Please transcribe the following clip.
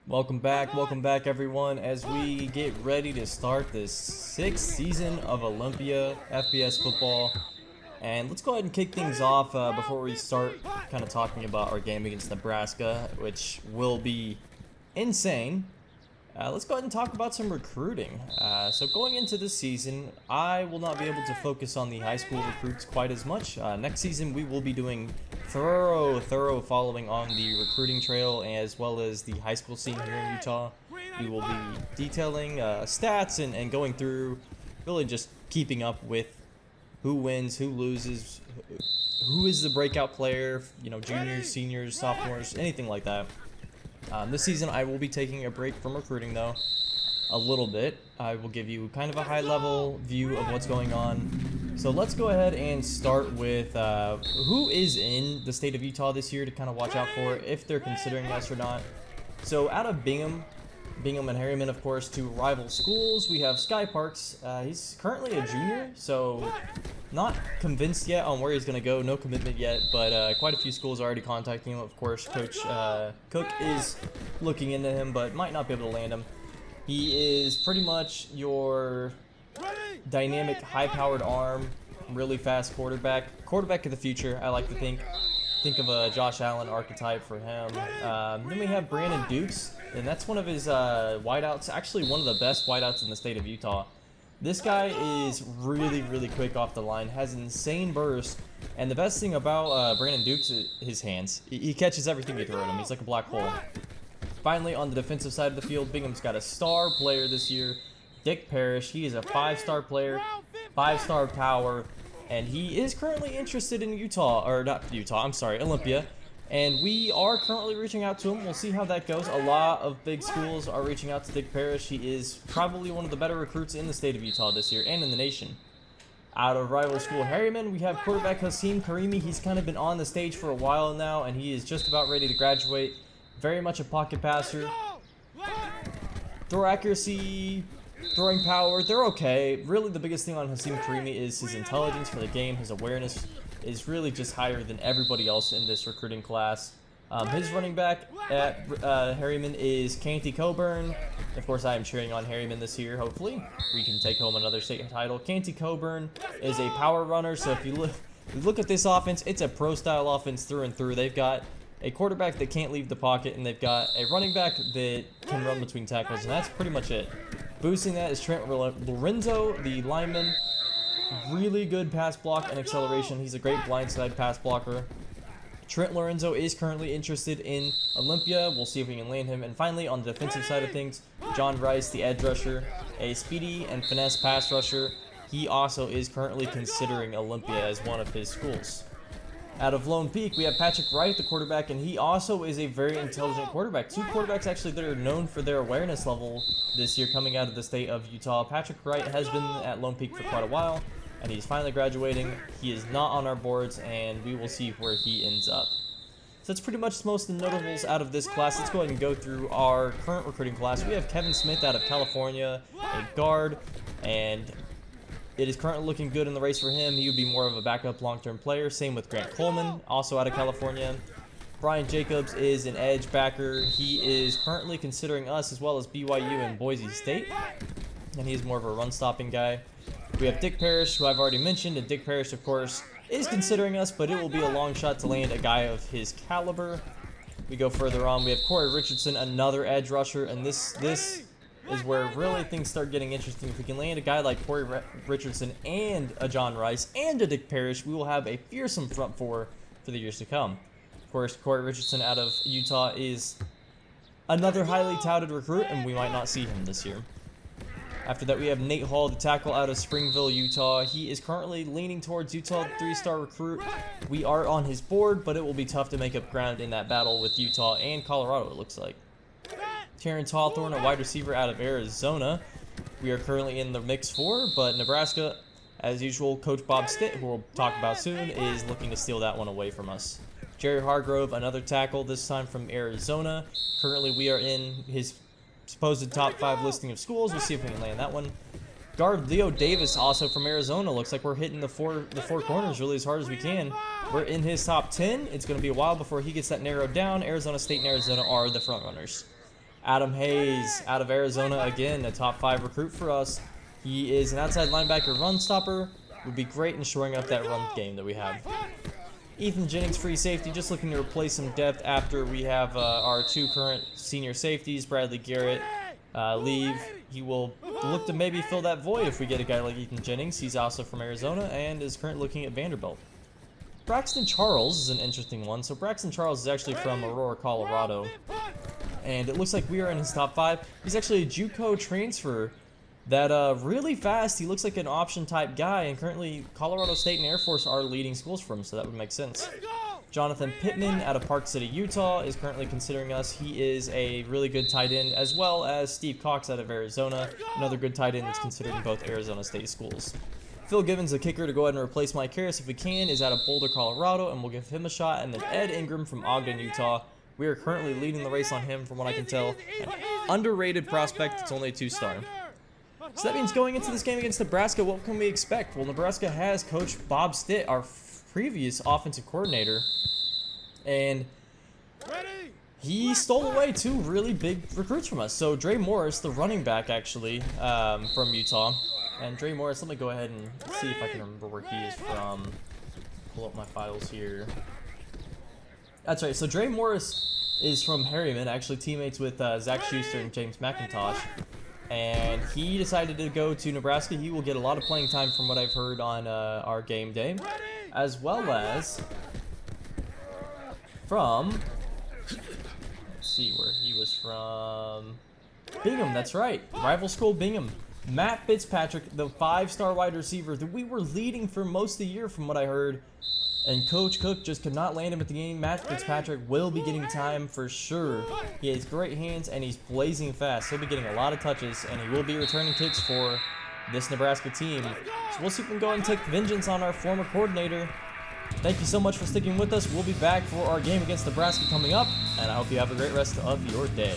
Welcome back everyone, as we get ready to start this 6th season of Olympia FBS football. And let's go ahead and kick things off before we start kind of talking about our game against Nebraska, which will be insane. Let's go ahead and talk about some recruiting. So going into this season, I will not be able to focus on the high school recruits quite as much. Next season, we will be doing thorough following on the recruiting trail, as well as the high school scene here in Utah. We will be detailing stats and going through, really just keeping up with who wins, who loses, who is the breakout player, juniors, seniors, sophomores, anything like that. This season I will be taking a break from recruiting though, a little bit. I will give you kind of a high level view of what's going on. So let's go ahead and start with who is in the state of Utah this year to kind of watch out for if they're considering us or not. So out of Bingham and Harriman, of course, two rival schools, we have Sky Parks. He's currently a junior, so not convinced yet on where he's going to go. No commitment yet, but quite a few schools are already contacting him. Of course, Coach Cook is looking into him, but might not be able to land him. He is pretty much your dynamic, high-powered arm, really fast quarterback of the future, I like to think. Think of a Josh Allen archetype for him. Then we have Brandon Dukes, and that's one of his wideouts, actually one of the best wideouts in the state of Utah. This guy is really quick off the line, has insane burst, and the best thing about Brandon Dukes is his hands. He catches everything you throw at him. He's like a black hole. Finally, on the defensive side of the field, Bingham's got a star player this year, Dick Parrish. He is a 5-star player, 5-star power, and he is currently interested in Olympia. And we are currently reaching out to him. We'll see how that goes. A lot of big schools are reaching out to Dick Parrish. He is probably one of the better recruits in the state of Utah this year and in the nation. Out of rival school Harriman, we have quarterback Hussein Karimi. He's kind of been on the stage for a while now, and he is just about ready to graduate. Very much a pocket passer. Throw accuracy, throwing power, they're okay. Really, the biggest thing on Hussein Karimi is his intelligence for the game. His awareness is really just higher than everybody else in this recruiting class. His running back at Harriman is Coburn. Of course, I am cheering on Harriman this year. Hopefully, we can take home another state title. Coburn is a power runner, so if you look at this offense, it's a pro-style offense through and through. They've got a quarterback that can't leave the pocket, and they've got a running back that can run between tackles, and that's pretty much it. Boosting that is Trent Lorenzo, the lineman. Really good pass block and acceleration. He's a great blindside pass blocker. Trent Lorenzo is currently interested in Olympia. We'll see if we can land him. And finally, on the defensive side of things, John Rice, the edge rusher, a speedy and finesse pass rusher. He also is currently considering Olympia as one of his schools. Out of Lone Peak, we have Patrick Wright, the quarterback, and he also is a very intelligent quarterback. Two quarterbacks actually that are known for their awareness level this year coming out of the state of Utah. Patrick Wright has been at Lone Peak for quite a while, and he's finally graduating. He is not on our boards, and we will see where he ends up. So that's pretty much most of the notables out of this class. Let's go ahead and go through our current recruiting class. We have Kevin Smith out of California, a guard, and it is currently looking good in the race for him. He would be more of a backup long-term player. Same with Grant Coleman, also out of California. Brian Jacobs is an edge backer. He is currently considering us as well as BYU and Boise State, and he's more of a run-stopping guy. We have Dick Parrish, who I've already mentioned, and Dick Parrish, of course, is considering us, but it will be a long shot to land a guy of his caliber. We go further on. We have Corey Richardson, another edge rusher, and this is where really things start getting interesting. If we can land a guy like Corey Richardson and a John Rice and a Dick Parrish, we will have a fearsome front four for the years to come. Of course, Corey Richardson out of Utah is another highly touted recruit, and we might not see him this year. After that, we have Nate Hall, the tackle out of Springville, Utah. He is currently leaning towards Utah, 3-star recruit. We are on his board, but it will be tough to make up ground in that battle with Utah and Colorado, it looks like. Terrence Hawthorne, a wide receiver out of Arizona. We are currently in the mix for, but Nebraska, as usual, Coach Bob Stitt, who we'll talk about soon, is looking to steal that one away from us. Jerry Hargrove, another tackle, this time from Arizona. Currently, we are in his supposed top 5 listing of schools. We'll see if we can land that one. Guard Leo Davis, also from Arizona. Looks like we're hitting the four corners really as hard as we can. We're in his top 10. It's going to be a while before he gets that narrowed down. Arizona State and Arizona are the front runners. Adam Hayes out of Arizona, again, a top 5 recruit for us. He is an outside linebacker run stopper. Would be great in shoring up that run game that we have. Ethan Jennings, free safety, just looking to replace some depth after we have our 2 current senior safeties, Bradley Garrett, leave. He will look to maybe fill that void if we get a guy like Ethan Jennings. He's also from Arizona and is currently looking at Vanderbilt. Braxton Charles is an interesting one. So Braxton Charles is actually from Aurora, Colorado, and it looks like we are in his top 5. He's actually a JUCO transfer that really fast. He looks like an option type guy, and currently Colorado State and Air Force are leading schools for him, so that would make sense. Jonathan Pittman out of Park City, Utah is currently considering us. He is a really good tight end, as well as Steve Cox out of Arizona, another good tight end that's considered in both Arizona State schools. Phil Givens, a kicker to go ahead and replace Mike Harris if we can, is out of Boulder, Colorado, and we'll give him a shot. And then Ed Ingram from Ogden, Utah. We are currently leading the race on him from what I can tell. An underrated prospect, it's only a 2-star. So that means going into this game against Nebraska, what can we expect? Well, Nebraska has Coach Bob Stitt, our previous offensive coordinator, and he stole away 2 really big recruits from us. So Dre Morris, the running back actually, from Utah, and Dre Morris, let me go ahead and see if I can remember where he is from. Pull up my files here. That's right, so Dre Morris is from Harriman, actually teammates with Zach Schuster and James McIntosh. And he decided to go to Nebraska. He will get a lot of playing time from what I've heard on our game day, as well as from, let's see where he was from, Bingham, that's right, rival school Bingham. Matt Fitzpatrick, the 5-star wide receiver that we were leading for most of the year from what I heard, and Coach Cook just could not land him at the game. Matt Fitzpatrick will be getting time for sure. He has great hands and he's blazing fast. He'll be getting a lot of touches and he will be returning kicks for this Nebraska team. So we'll see if we can go and take vengeance on our former coordinator. Thank you so much for sticking with us. We'll be back for our game against Nebraska coming up, and I hope you have a great rest of your day.